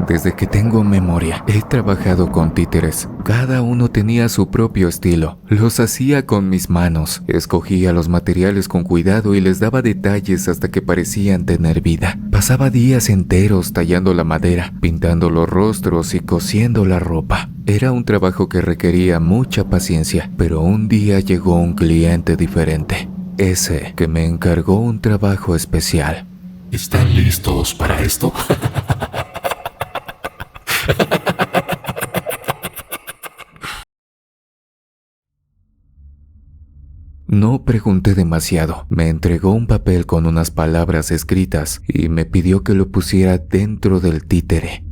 Desde que tengo memoria, he trabajado con títeres. Cada uno tenía su propio estilo. Los hacía con mis manos. Escogía los materiales con cuidado y les daba detalles hasta que parecían tener vida. Pasaba días enteros tallando la madera, pintando los rostros y cosiendo la ropa. Era un trabajo que requería mucha paciencia, pero un día llegó un cliente diferente. Ese que me encargó un trabajo especial. ¿Están listos para esto? No pregunté demasiado. Me entregó un papel con unas palabras escritas y me pidió que lo pusiera dentro del títere.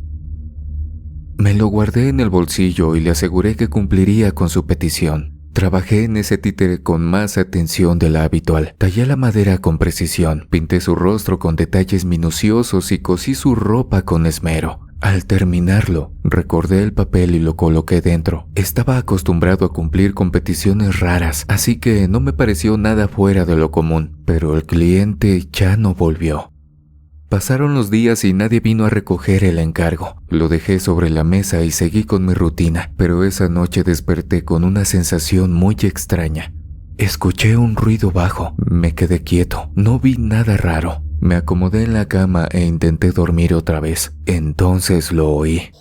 Me lo guardé en el bolsillo y le aseguré que cumpliría con su petición. Trabajé en ese títere con más atención de la habitual. Tallé la madera con precisión, pinté su rostro con detalles minuciosos y cosí su ropa con esmero. Al terminarlo, recordé el papel y lo coloqué dentro. Estaba acostumbrado a cumplir con peticiones raras, así que no me pareció nada fuera de lo común, pero el cliente ya no volvió. Pasaron los días y nadie vino a recoger el encargo. Lo dejé sobre la mesa y seguí con mi rutina, pero esa noche desperté con una sensación muy extraña. Escuché un ruido bajo, me quedé quieto, no vi nada raro. Me acomodé en la cama e intenté dormir otra vez. Entonces lo oí.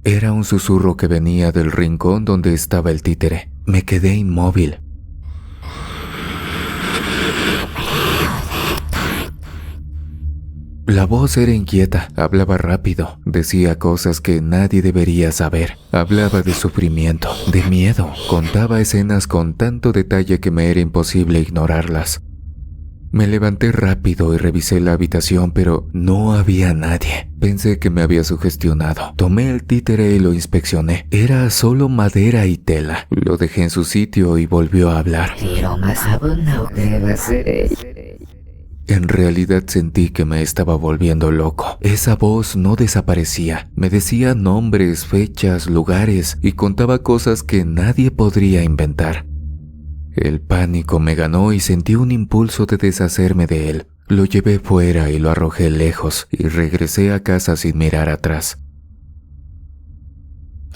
Era un susurro que venía del rincón donde estaba el títere. Me quedé inmóvil. La voz era inquieta, hablaba rápido, decía cosas que nadie debería saber. Hablaba de sufrimiento, de miedo, contaba escenas con tanto detalle que me era imposible ignorarlas. Me levanté rápido y revisé la habitación, pero no había nadie. Pensé que me había sugestionado. Tomé el títere y lo inspeccioné. Era solo madera y tela. Lo dejé en su sitio y volvió a hablar. En realidad sentí que me estaba volviendo loco. Esa voz no desaparecía. Me decía nombres, fechas, lugares y contaba cosas que nadie podría inventar. El pánico me ganó y sentí un impulso de deshacerme de él. Lo llevé fuera y lo arrojé lejos y regresé a casa sin mirar atrás.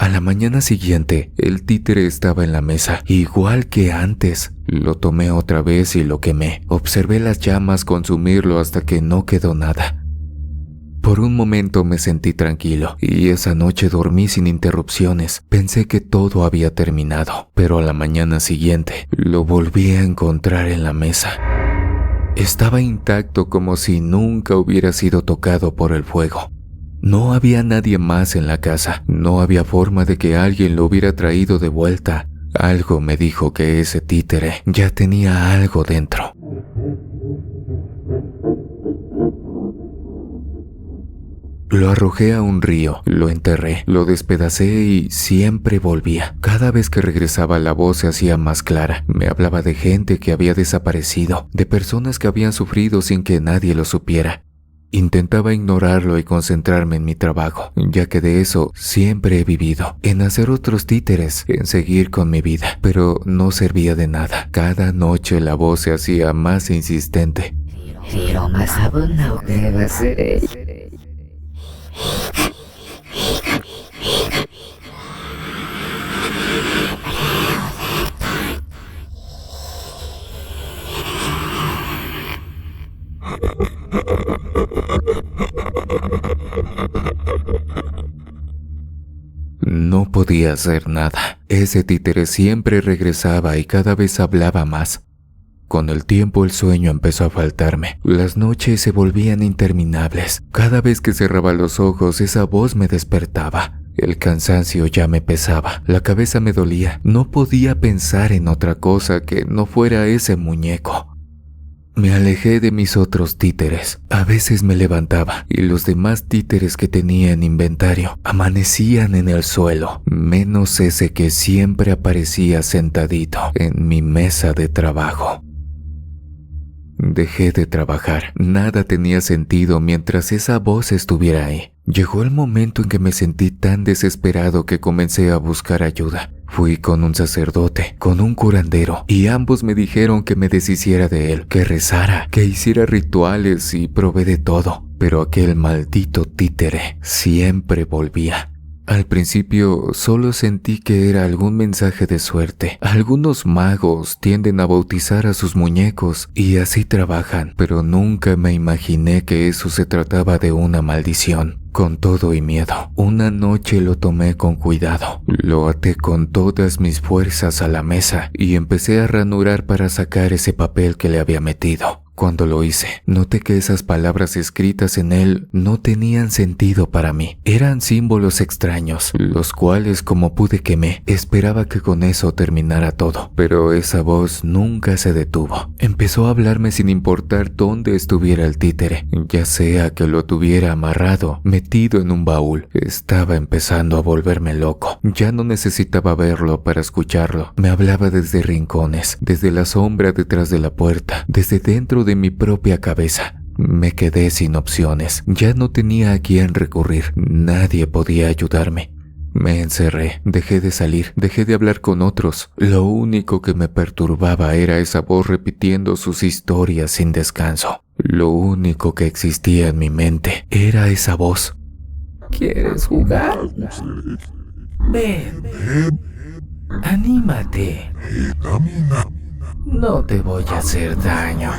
A la mañana siguiente, el títere estaba en la mesa, igual que antes. Lo tomé otra vez y lo quemé. Observé las llamas consumirlo hasta que no quedó nada. Por un momento me sentí tranquilo y esa noche dormí sin interrupciones. Pensé que todo había terminado, pero a la mañana siguiente lo volví a encontrar en la mesa. Estaba intacto como si nunca hubiera sido tocado por el fuego. No había nadie más en la casa. No había forma de que alguien lo hubiera traído de vuelta. Algo me dijo que ese títere ya tenía algo dentro. Lo arrojé a un río, lo enterré, lo despedacé y siempre volvía. Cada vez que regresaba la voz se hacía más clara. Me hablaba de gente que había desaparecido, de personas que habían sufrido sin que nadie lo supiera. Intentaba ignorarlo y concentrarme en mi trabajo, ya que de eso siempre he vivido, en hacer otros títeres, en seguir con mi vida, pero no servía de nada. Cada noche la voz se hacía más insistente. No podía hacer nada. Ese títere siempre regresaba y cada vez hablaba más. Con el tiempo el sueño empezó a faltarme. Las noches se volvían interminables. Cada vez que cerraba los ojos, esa voz me despertaba. El cansancio ya me pesaba. La cabeza me dolía. No podía pensar en otra cosa que no fuera ese muñeco. Me alejé de mis otros títeres. A veces me levantaba y los demás títeres que tenía en inventario amanecían en el suelo, menos ese que siempre aparecía sentadito en mi mesa de trabajo. Dejé de trabajar. Nada tenía sentido mientras esa voz estuviera ahí. Llegó el momento en que me sentí tan desesperado que comencé a buscar ayuda. Fui con un sacerdote, con un curandero, y ambos me dijeron que me deshiciera de él, que rezara, que hiciera rituales y probé de todo. Pero aquel maldito títere siempre volvía. Al principio solo sentí que era algún mensaje de suerte. Algunos magos tienden a bautizar a sus muñecos y así trabajan, pero nunca me imaginé que eso se trataba de una maldición. Con todo y miedo, una noche lo tomé con cuidado. Lo até con todas mis fuerzas a la mesa y empecé a ranurar para sacar ese papel que le había metido. Cuando lo hice, noté que esas palabras escritas en él no tenían sentido para mí. Eran símbolos extraños, los cuales, como pude quemé. Esperaba que con eso terminara todo, pero esa voz nunca se detuvo. Empezó a hablarme sin importar dónde estuviera el títere, ya sea que lo tuviera amarrado, metido en un baúl. Estaba empezando a volverme loco. Ya no necesitaba verlo para escucharlo. Me hablaba desde rincones, desde la sombra detrás de la puerta, desde dentro de mi propia cabeza. Me quedé sin opciones. Ya no tenía a quién recurrir. Nadie podía ayudarme. Me encerré, dejé de salir, dejé de hablar con otros. Lo único que me perturbaba era esa voz repitiendo sus historias sin descanso. Lo único que existía en mi mente era esa voz. ¿Quieres jugar? Ven. Anímate. Camina. No te voy a hacer daño.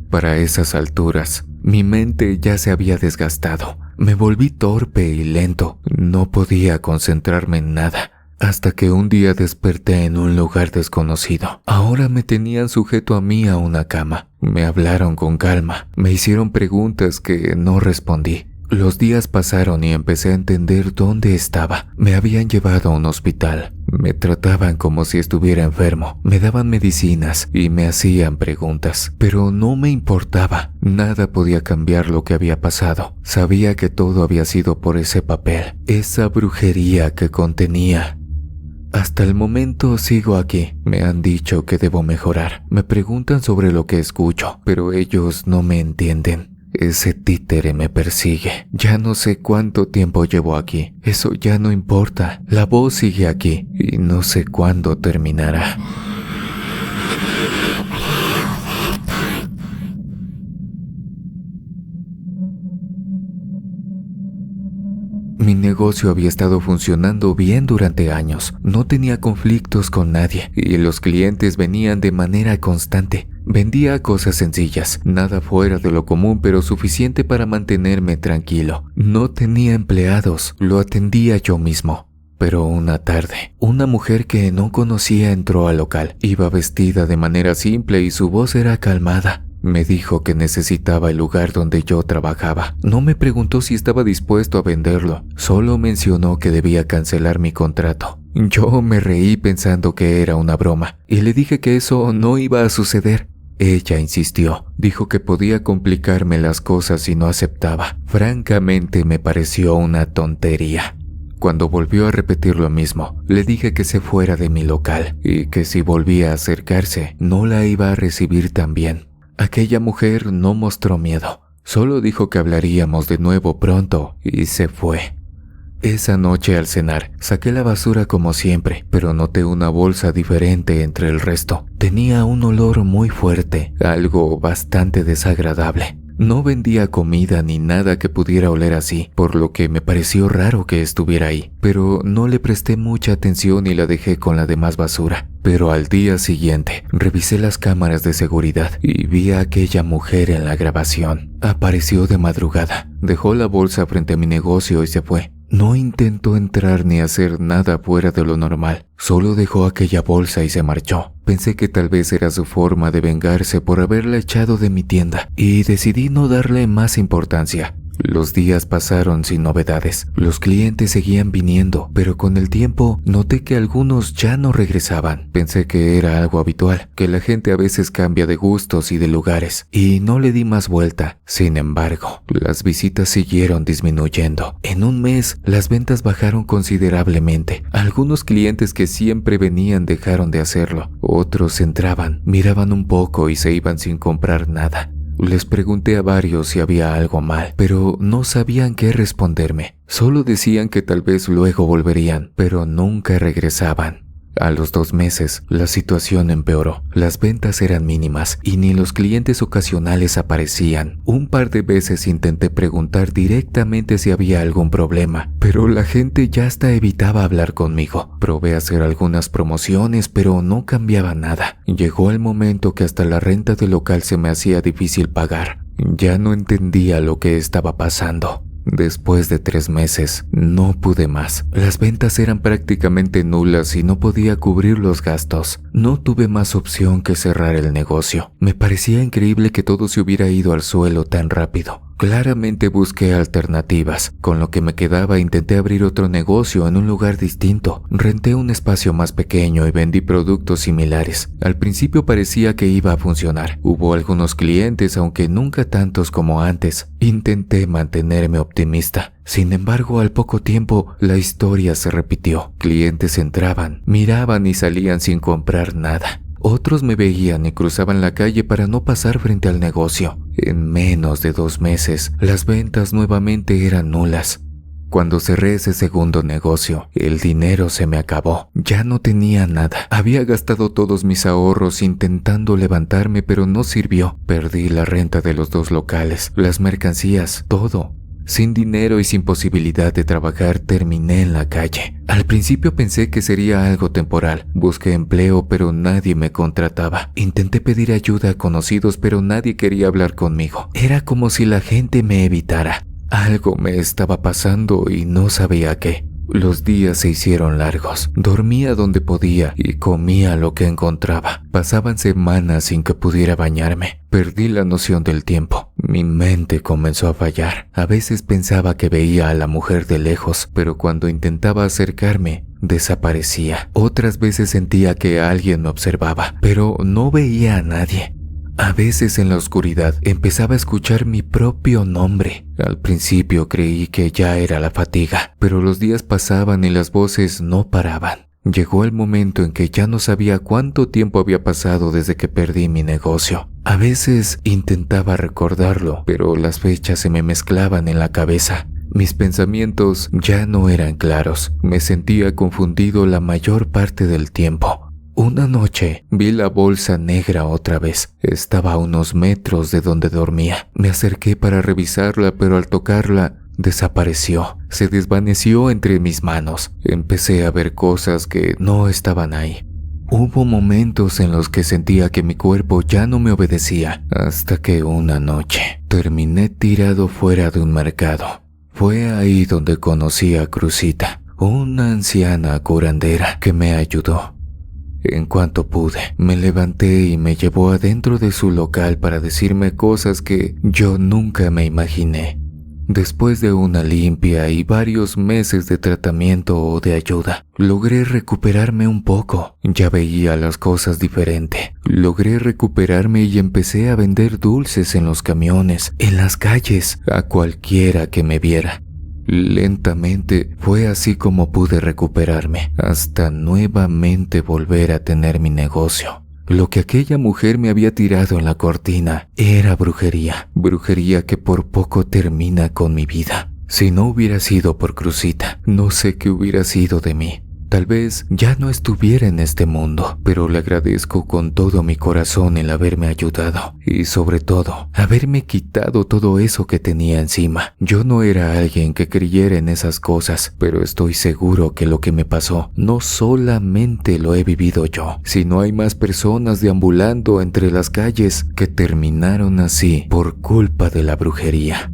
Para esas alturas, mi mente ya se había desgastado. Me volví torpe y lento. No podía concentrarme en nada. Hasta que un día desperté en un lugar desconocido. Ahora me tenían sujeto a mí a una cama. Me hablaron con calma. Me hicieron preguntas que no respondí. Los días pasaron y empecé a entender dónde estaba. Me habían llevado a un hospital. Me trataban como si estuviera enfermo. Me daban medicinas y me hacían preguntas. Pero no me importaba. Nada podía cambiar lo que había pasado. Sabía que todo había sido por ese papel. Esa brujería que contenía. Hasta el momento sigo aquí. Me han dicho que debo mejorar. Me preguntan sobre lo que escucho, pero ellos no me entienden. Ese títere me persigue. Ya no sé cuánto tiempo llevo aquí. Eso ya no importa. La voz sigue aquí y no sé cuándo terminará. Mi negocio había estado funcionando bien durante años. No tenía conflictos con nadie y los clientes venían de manera constante. Vendía cosas sencillas, nada fuera de lo común, pero suficiente para mantenerme tranquilo. No tenía empleados, lo atendía yo mismo. Pero una tarde, una mujer que no conocía entró al local. Iba vestida de manera simple y su voz era calmada. Me dijo que necesitaba el lugar donde yo trabajaba. No me preguntó si estaba dispuesto a venderlo. Solo mencionó que debía cancelar mi contrato. Yo me reí pensando que era una broma y le dije que eso no iba a suceder. Ella insistió. Dijo que podía complicarme las cosas si no aceptaba. Francamente me pareció una tontería. Cuando volvió a repetir lo mismo, le dije que se fuera de mi local y que si volvía a acercarse, no la iba a recibir tan bien. Aquella mujer no mostró miedo, solo dijo que hablaríamos de nuevo pronto y se fue. Esa noche al cenar, saqué la basura como siempre, pero noté una bolsa diferente entre el resto. Tenía un olor muy fuerte, algo bastante desagradable. No vendía comida ni nada que pudiera oler así, por lo que me pareció raro que estuviera ahí, pero no le presté mucha atención y la dejé con la demás basura. Pero al día siguiente, revisé las cámaras de seguridad y vi a aquella mujer en la grabación. Apareció de madrugada, dejó la bolsa frente a mi negocio y se fue. No intentó entrar ni hacer nada fuera de lo normal, solo dejó aquella bolsa y se marchó. Pensé que tal vez era su forma de vengarse por haberla echado de mi tienda y decidí no darle más importancia. Los días pasaron sin novedades. Los clientes seguían viniendo, pero con el tiempo noté que algunos ya no regresaban. Pensé que era algo habitual, que la gente a veces cambia de gustos y de lugares, y no le di más vuelta. Sin embargo, las visitas siguieron disminuyendo. En un mes, las ventas bajaron considerablemente. Algunos clientes que siempre venían dejaron de hacerlo. Otros entraban, miraban un poco y se iban sin comprar nada. Les pregunté a varios si había algo mal, pero no sabían qué responderme. Solo decían que tal vez luego volverían, pero nunca regresaban. A los 2 meses, la situación empeoró. Las ventas eran mínimas y ni los clientes ocasionales aparecían. Un par de veces intenté preguntar directamente si había algún problema, pero la gente ya hasta evitaba hablar conmigo. Probé hacer algunas promociones, pero no cambiaba nada. Llegó el momento que hasta la renta del local se me hacía difícil pagar. Ya no entendía lo que estaba pasando. Después de 3 meses, no pude más. Las ventas eran prácticamente nulas y no podía cubrir los gastos. No tuve más opción que cerrar el negocio. Me parecía increíble que todo se hubiera ido al suelo tan rápido. Claramente busqué alternativas. Con lo que me quedaba intenté abrir otro negocio en un lugar distinto. Renté un espacio más pequeño y vendí productos similares. Al principio parecía que iba a funcionar. Hubo algunos clientes, aunque nunca tantos como antes. Intenté mantenerme optimista. Sin embargo, al poco tiempo, la historia se repitió. Clientes entraban, miraban y salían sin comprar nada. Otros me veían y cruzaban la calle para no pasar frente al negocio. En menos de 2 meses, las ventas nuevamente eran nulas. Cuando cerré ese segundo negocio, el dinero se me acabó. Ya no tenía nada. Había gastado todos mis ahorros intentando levantarme, pero no sirvió. Perdí la renta de los 2 locales, las mercancías, todo. Sin dinero y sin posibilidad de trabajar, terminé en la calle. Al principio pensé que sería algo temporal. Busqué empleo, pero nadie me contrataba. Intenté pedir ayuda a conocidos, pero nadie quería hablar conmigo. Era como si la gente me evitara. Algo me estaba pasando y no sabía qué. Los días se hicieron largos. Dormía donde podía y comía lo que encontraba. Pasaban semanas sin que pudiera bañarme. Perdí la noción del tiempo. Mi mente comenzó a fallar. A veces pensaba que veía a la mujer de lejos, pero cuando intentaba acercarme, desaparecía. Otras veces sentía que alguien me observaba, pero no veía a nadie. A veces en la oscuridad empezaba a escuchar mi propio nombre. Al principio creí que ya era la fatiga, pero los días pasaban y las voces no paraban. Llegó el momento en que ya no sabía cuánto tiempo había pasado desde que perdí mi negocio. A veces intentaba recordarlo, pero las fechas se me mezclaban en la cabeza. Mis pensamientos ya no eran claros. Me sentía confundido la mayor parte del tiempo. Una noche vi la bolsa negra otra vez. Estaba a unos metros de donde dormía. Me acerqué para revisarla, pero al tocarla, desapareció. Se desvaneció entre mis manos. Empecé a ver cosas que no estaban ahí. Hubo momentos en los que sentía que mi cuerpo ya no me obedecía, hasta que una noche terminé tirado fuera de un mercado. Fue ahí donde conocí a Cruzita, una anciana curandera que me ayudó. En cuanto pude, me levanté y me llevó adentro de su local para decirme cosas que yo nunca me imaginé. Después de una limpia y varios meses de tratamiento o de ayuda, logré recuperarme un poco. Ya veía las cosas diferente. Logré recuperarme y empecé a vender dulces en los camiones, en las calles, a cualquiera que me viera. Lentamente fue así como pude recuperarme, hasta nuevamente volver a tener mi negocio. Lo que aquella mujer me había tirado en la cortina era brujería, brujería que por poco termina con mi vida. Si no hubiera sido por Cruzita, no sé qué hubiera sido de mí. Tal vez ya no estuviera en este mundo, pero le agradezco con todo mi corazón el haberme ayudado y sobre todo, haberme quitado todo eso que tenía encima. Yo no era alguien que creyera en esas cosas, pero estoy seguro que lo que me pasó no solamente lo he vivido yo, sino hay más personas deambulando entre las calles que terminaron así por culpa de la brujería.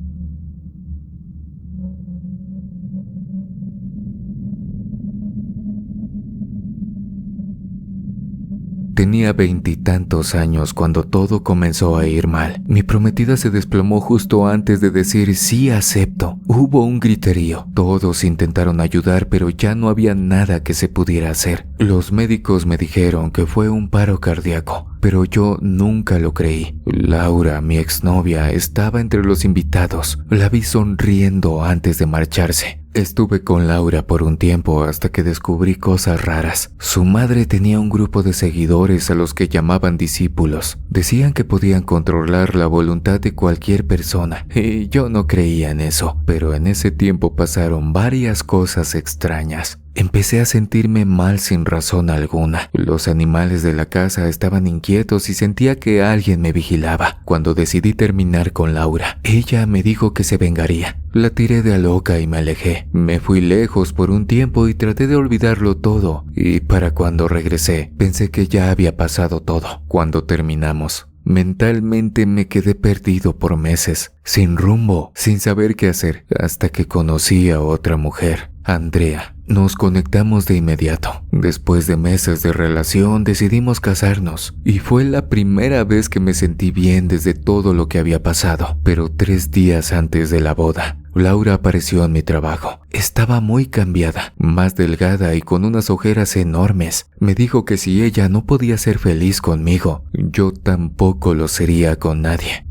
Tenía 20 y tantos años cuando todo comenzó a ir mal. Mi prometida se desplomó justo antes de decir sí acepto. Hubo un griterío. Todos intentaron ayudar, pero ya no había nada que se pudiera hacer. Los médicos me dijeron que fue un paro cardíaco, pero yo nunca lo creí. Laura, mi exnovia, estaba entre los invitados. La vi sonriendo antes de marcharse. Estuve con Laura por un tiempo hasta que descubrí cosas raras. Su madre tenía un grupo de seguidores a los que llamaban discípulos. Decían que podían controlar la voluntad de cualquier persona, y yo no creía en eso, pero en ese tiempo pasaron varias cosas extrañas. Empecé a sentirme mal sin razón alguna. Los animales de la casa estaban inquietos y sentía que alguien me vigilaba. Cuando decidí terminar con Laura, ella me dijo que se vengaría. La tiré de a loca y me alejé. Me fui lejos por un tiempo y traté de olvidarlo todo. Y para cuando regresé, pensé que ya había pasado todo. Cuando terminamos, mentalmente me quedé perdido por meses, sin rumbo, sin saber qué hacer, hasta que conocí a otra mujer, Andrea. Nos conectamos de inmediato. Después de meses de relación decidimos casarnos y fue la primera vez que me sentí bien desde todo lo que había pasado. Pero 3 días antes de la boda, Laura apareció en mi trabajo. Estaba muy cambiada, más delgada y con unas ojeras enormes. Me dijo que si ella no podía ser feliz conmigo, yo tampoco lo sería con nadie.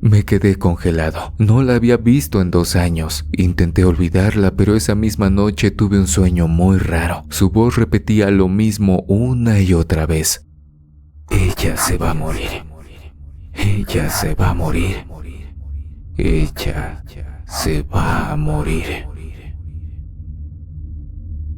Me quedé congelado. No la había visto en 2 años. Intenté olvidarla, pero esa misma noche tuve un sueño muy raro. Su voz repetía lo mismo una y otra vez. Ella se va a morir. Ella se va a morir. Ella se va a morir.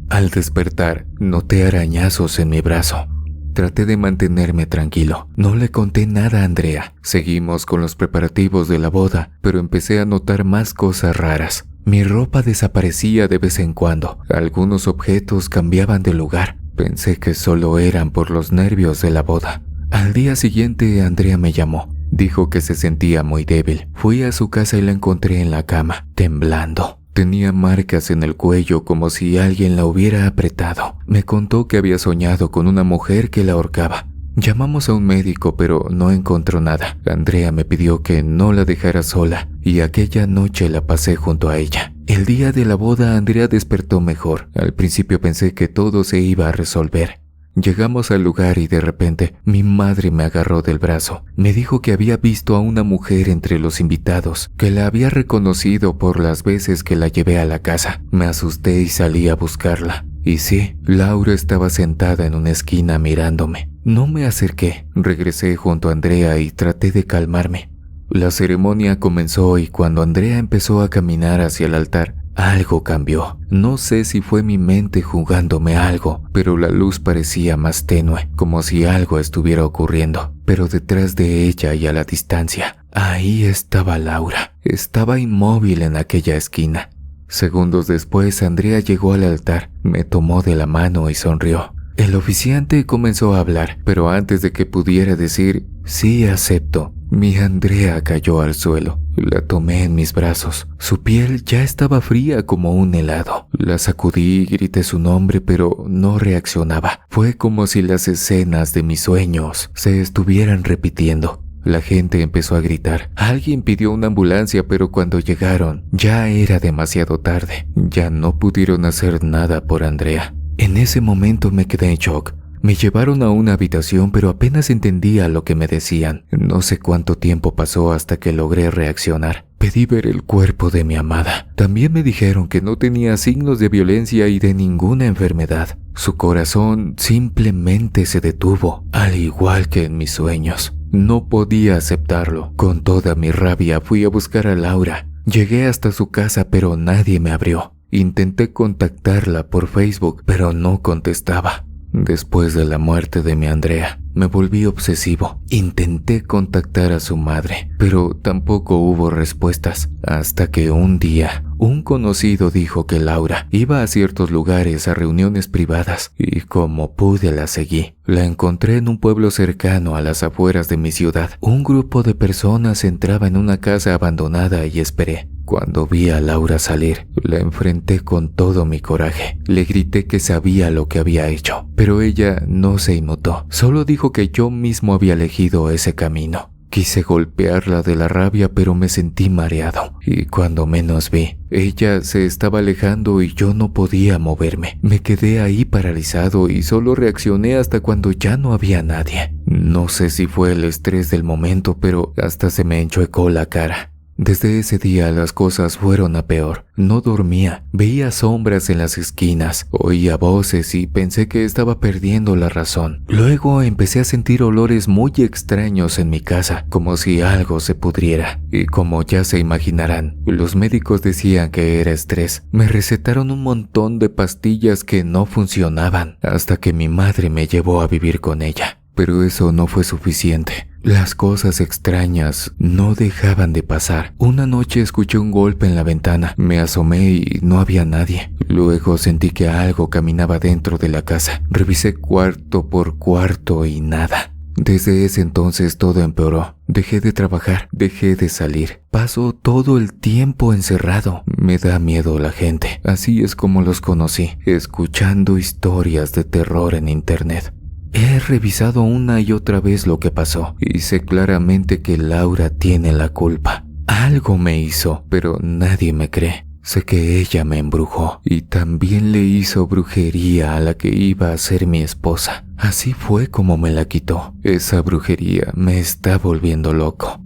Al despertar, noté arañazos en mi brazo. Traté de mantenerme tranquilo. No le conté nada a Andrea. Seguimos con los preparativos de la boda, pero empecé a notar más cosas raras. Mi ropa desaparecía de vez en cuando. Algunos objetos cambiaban de lugar. Pensé que solo eran por los nervios de la boda. Al día siguiente, Andrea me llamó. Dijo que se sentía muy débil. Fui a su casa y la encontré en la cama, temblando. Tenía marcas en el cuello como si alguien la hubiera apretado. Me contó que había soñado con una mujer que la ahorcaba. Llamamos a un médico, pero no encontró nada. Andrea me pidió que no la dejara sola y aquella noche la pasé junto a ella. El día de la boda, Andrea despertó mejor. Al principio pensé que todo se iba a resolver. Llegamos al lugar y de repente mi madre me agarró del brazo. Me dijo que había visto a una mujer entre los invitados, que la había reconocido por las veces que la llevé a la casa. Me asusté y salí a buscarla. Y sí, Laura estaba sentada en una esquina mirándome. No me acerqué. Regresé junto a Andrea y traté de calmarme. La ceremonia comenzó y cuando Andrea empezó a caminar hacia el altar, algo cambió. No sé si fue mi mente jugándome algo, pero la luz parecía más tenue, como si algo estuviera ocurriendo. Pero detrás de ella y a la distancia, ahí estaba Laura. Estaba inmóvil en aquella esquina. Segundos después, Andrea llegó al altar, me tomó de la mano y sonrió. El oficiante comenzó a hablar, pero antes de que pudiera decir sí acepto, mi Andrea cayó al suelo. La tomé en mis brazos. Su piel ya estaba fría como un helado. La sacudí y grité su nombre, pero no reaccionaba. Fue como si las escenas de mis sueños se estuvieran repitiendo. La gente empezó a gritar. Alguien pidió una ambulancia, pero cuando llegaron ya era demasiado tarde. Ya no pudieron hacer nada por Andrea. En ese momento me quedé en shock. Me llevaron a una habitación, pero apenas entendía lo que me decían. No sé cuánto tiempo pasó hasta que logré reaccionar. Pedí ver el cuerpo de mi amada. También me dijeron que no tenía signos de violencia y de ninguna enfermedad. Su corazón simplemente se detuvo, al igual que en mis sueños. No podía aceptarlo. Con toda mi rabia fui a buscar a Laura. Llegué hasta su casa, pero nadie me abrió. Intenté contactarla por Facebook, pero no contestaba. Después de la muerte de mi Andrea, me volví obsesivo. Intenté contactar a su madre, pero tampoco hubo respuestas. Hasta que un día, un conocido dijo que Laura iba a ciertos lugares a reuniones privadas y como pude la seguí. La encontré en un pueblo cercano a las afueras de mi ciudad. Un grupo de personas entraba en una casa abandonada y esperé. Cuando vi a Laura salir, la enfrenté con todo mi coraje. Le grité que sabía lo que había hecho, pero ella no se inmutó. Solo dijo que yo mismo había elegido ese camino. Quise golpearla de la rabia, pero me sentí mareado. Y cuando menos vi, ella se estaba alejando y yo no podía moverme. Me quedé ahí paralizado y solo reaccioné hasta cuando ya no había nadie. No sé si fue el estrés del momento, pero hasta se me enchuecó la cara. Desde ese día las cosas fueron a peor. No dormía, veía sombras en las esquinas, oía voces y pensé que estaba perdiendo la razón. Luego empecé a sentir olores muy extraños en mi casa, como si algo se pudriera. Y como ya se imaginarán, los médicos decían que era estrés. Me recetaron un montón de pastillas que no funcionaban, hasta que mi madre me llevó a vivir con ella. Pero eso no fue suficiente. Las cosas extrañas no dejaban de pasar. Una noche escuché un golpe en la ventana. Me asomé y no había nadie. Luego sentí que algo caminaba dentro de la casa. Revisé cuarto por cuarto y nada. Desde ese entonces todo empeoró. Dejé de trabajar, dejé de salir. Paso todo el tiempo encerrado. Me da miedo la gente. Así es como los conocí, escuchando historias de terror en internet. He revisado una y otra vez lo que pasó y sé claramente que Laura tiene la culpa. Algo me hizo, pero nadie me cree. Sé que ella me embrujó y también le hizo brujería a la que iba a ser mi esposa. Así fue como me la quitó. Esa brujería me está volviendo loco.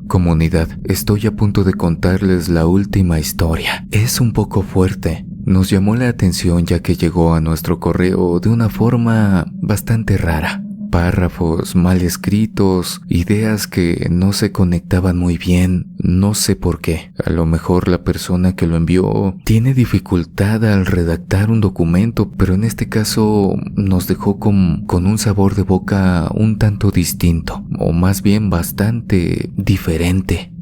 Comunidad, estoy a punto de contarles la última historia. Es un poco fuerte. Nos llamó la atención ya que llegó a nuestro correo de una forma bastante rara. Párrafos mal escritos, ideas que no se conectaban muy bien, no sé por qué. A lo mejor la persona que lo envió tiene dificultad al redactar un documento, pero en este caso nos dejó con un sabor de boca un tanto distinto, o más bien bastante diferente.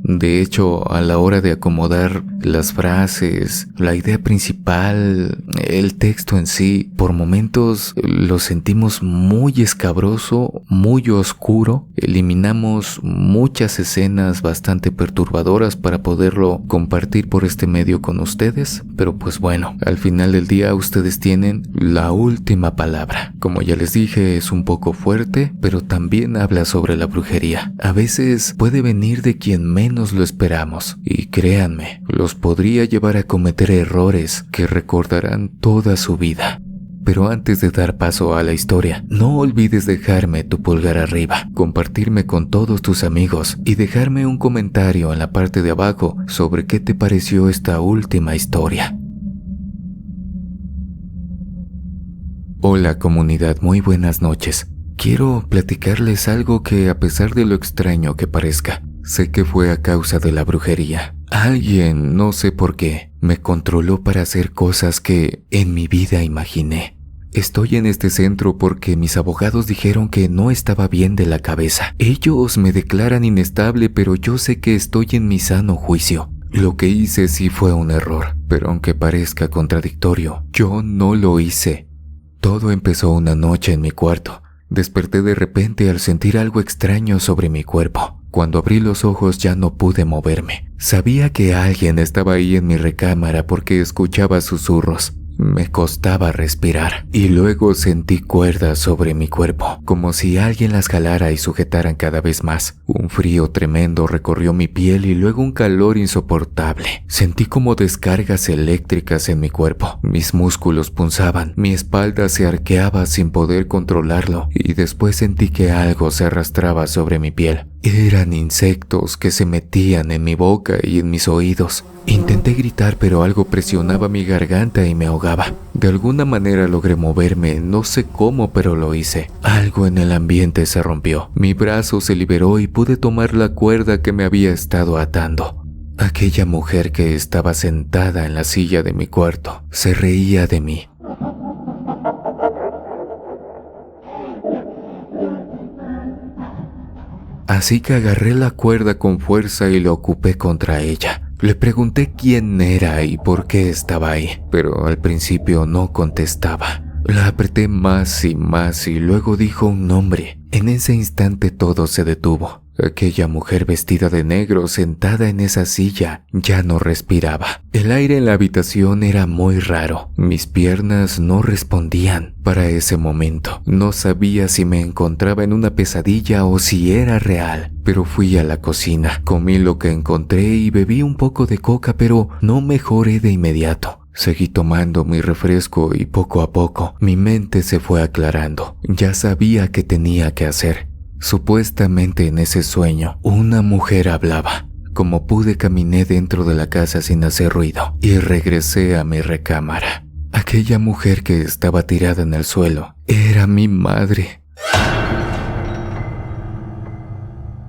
De hecho, a la hora de acomodar las frases, la idea principal, el texto en sí, por momentos lo sentimos muy escabroso, muy oscuro. Eliminamos muchas escenas bastante perturbadoras para poderlo compartir por este medio con ustedes. Pero pues bueno, al final del día ustedes tienen la última palabra. Como ya les dije, es un poco fuerte, pero también habla sobre la brujería. A veces puede venir de quien menos lo esperamos, y créanme, los podría llevar a cometer errores que recordarán toda su vida. Pero antes de dar paso a la historia, no olvides dejarme tu pulgar arriba, compartirme con todos tus amigos y dejarme un comentario en la parte de abajo sobre qué te pareció esta última historia. Hola comunidad, muy buenas noches. Quiero platicarles algo que, a pesar de lo extraño que parezca, sé que fue a causa de la brujería. Alguien, no sé por qué, me controló para hacer cosas que en mi vida imaginé. Estoy en este centro porque mis abogados dijeron que no estaba bien de la cabeza. Ellos me declaran inestable, pero yo sé que estoy en mi sano juicio. Lo que hice sí fue un error, pero aunque parezca contradictorio, yo no lo hice. Todo empezó una noche en mi cuarto. Desperté de repente al sentir algo extraño sobre mi cuerpo. Cuando abrí los ojos ya no pude moverme. Sabía que alguien estaba ahí en mi recámara porque escuchaba susurros. Me costaba respirar y luego sentí cuerdas sobre mi cuerpo, como si alguien las jalara y sujetaran cada vez más. Un frío tremendo recorrió mi piel y luego un calor insoportable. Sentí como descargas eléctricas en mi cuerpo. Mis músculos punzaban, mi espalda se arqueaba sin poder controlarlo y después sentí que algo se arrastraba sobre mi piel. Eran insectos que se metían en mi boca y en mis oídos. Intenté gritar, pero algo presionaba mi garganta y me ahogaba. De alguna manera logré moverme, no sé cómo, pero lo hice. Algo en el ambiente se rompió. Mi brazo se liberó y pude tomar la cuerda que me había estado atando. Aquella mujer que estaba sentada en la silla de mi cuarto se reía de mí. Así que agarré la cuerda con fuerza y la ocupé contra ella. Le pregunté quién era y por qué estaba ahí, pero al principio no contestaba. La apreté más y luego dijo un nombre. En ese instante todo se detuvo. Aquella mujer vestida de negro sentada en esa silla ya no respiraba. El aire en la habitación era muy raro. Mis piernas no respondían. Para ese momento no sabía si me encontraba en una pesadilla o si era real. Pero fui a la cocina, comí lo que encontré y bebí un poco de coca, pero no mejoré de inmediato. Seguí tomando mi refresco y poco a poco mi mente se fue aclarando. Ya sabía qué tenía que hacer. Supuestamente en ese sueño, una mujer hablaba. Como pude, caminé dentro de la casa sin hacer ruido y regresé a mi recámara. Aquella mujer que estaba tirada en el suelo era mi madre.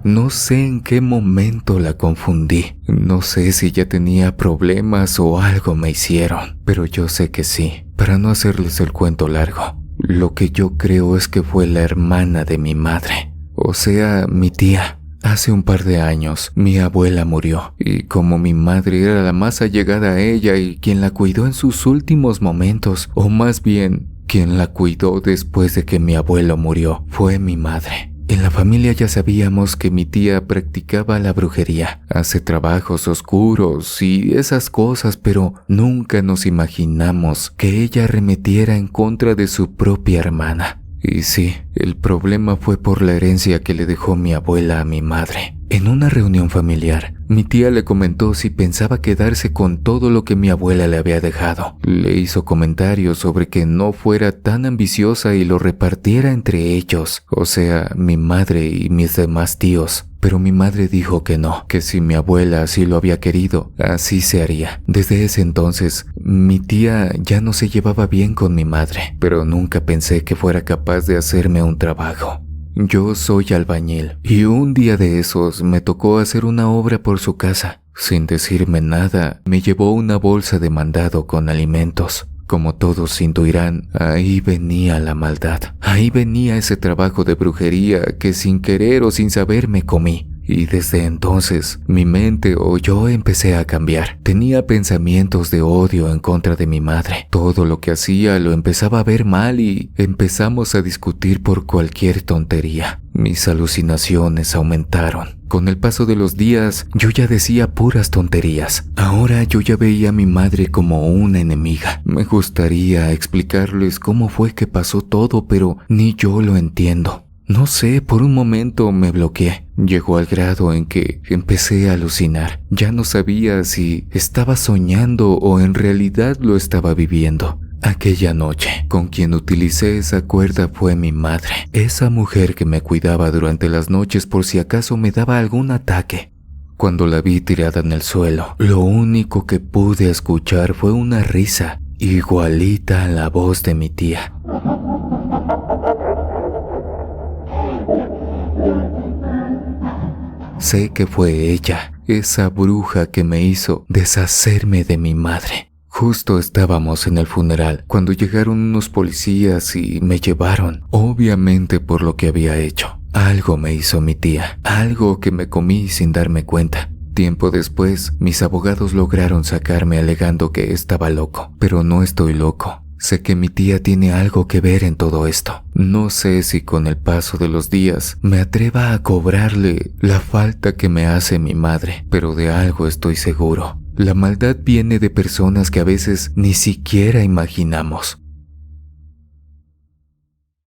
No sé en qué momento la confundí. No sé si ya tenía problemas o algo me hicieron, pero yo sé que sí. Para no hacerles el cuento largo, lo que yo creo es que fue la hermana de mi madre. O sea, mi tía. Hace un par de años, mi abuela murió, y como mi madre era la más allegada a ella y quien la cuidó en sus últimos momentos, o más bien, quien la cuidó después de que mi abuelo murió, fue mi madre. En la familia ya sabíamos que mi tía practicaba la brujería, hace trabajos oscuros y esas cosas, pero nunca nos imaginamos que ella arremetiera en contra de su propia hermana. Y sí, el problema fue por la herencia que le dejó mi abuela a mi madre. En una reunión familiar, mi tía le comentó si pensaba quedarse con todo lo que mi abuela le había dejado. Le hizo comentarios sobre que no fuera tan ambiciosa y lo repartiera entre ellos, o sea, mi madre y mis demás tíos. Pero mi madre dijo que no, que si mi abuela así lo había querido, así se haría. Desde ese entonces, mi tía ya no se llevaba bien con mi madre, pero nunca pensé que fuera capaz de hacerme un trabajo. Yo soy albañil y un día de esos me tocó hacer una obra por su casa. Sin decirme nada, me llevó una bolsa de mandado con alimentos. Como todos intuirán, ahí venía la maldad. Ahí venía ese trabajo de brujería que sin querer o sin saber me comí. Y desde entonces, mi mente o yo empecé a cambiar. Tenía pensamientos de odio en contra de mi madre. Todo lo que hacía lo empezaba a ver mal y empezamos a discutir por cualquier tontería. Mis alucinaciones aumentaron. Con el paso de los días, yo ya decía puras tonterías. Ahora yo ya veía a mi madre como una enemiga. Me gustaría explicarles cómo fue que pasó todo, pero ni yo lo entiendo. No sé, por un momento me bloqueé. Llegó al grado en que empecé a alucinar. Ya no sabía si estaba soñando o en realidad lo estaba viviendo. Aquella noche, con quien utilicé esa cuerda fue mi madre, esa mujer que me cuidaba durante las noches por si acaso me daba algún ataque. Cuando la vi tirada en el suelo, lo único que pude escuchar fue una risa, igualita a la voz de mi tía. Sé que fue ella, esa bruja que me hizo deshacerme de mi madre. Justo estábamos en el funeral cuando llegaron unos policías y me llevaron, obviamente por lo que había hecho. Algo me hizo mi tía, algo que me comí sin darme cuenta. Tiempo después, mis abogados lograron sacarme alegando que estaba loco, pero no estoy loco. Sé que mi tía tiene algo que ver en todo esto. No sé si con el paso de los días me atreva a cobrarle la falta que me hace mi madre, pero de algo estoy seguro. La maldad viene de personas que a veces ni siquiera imaginamos.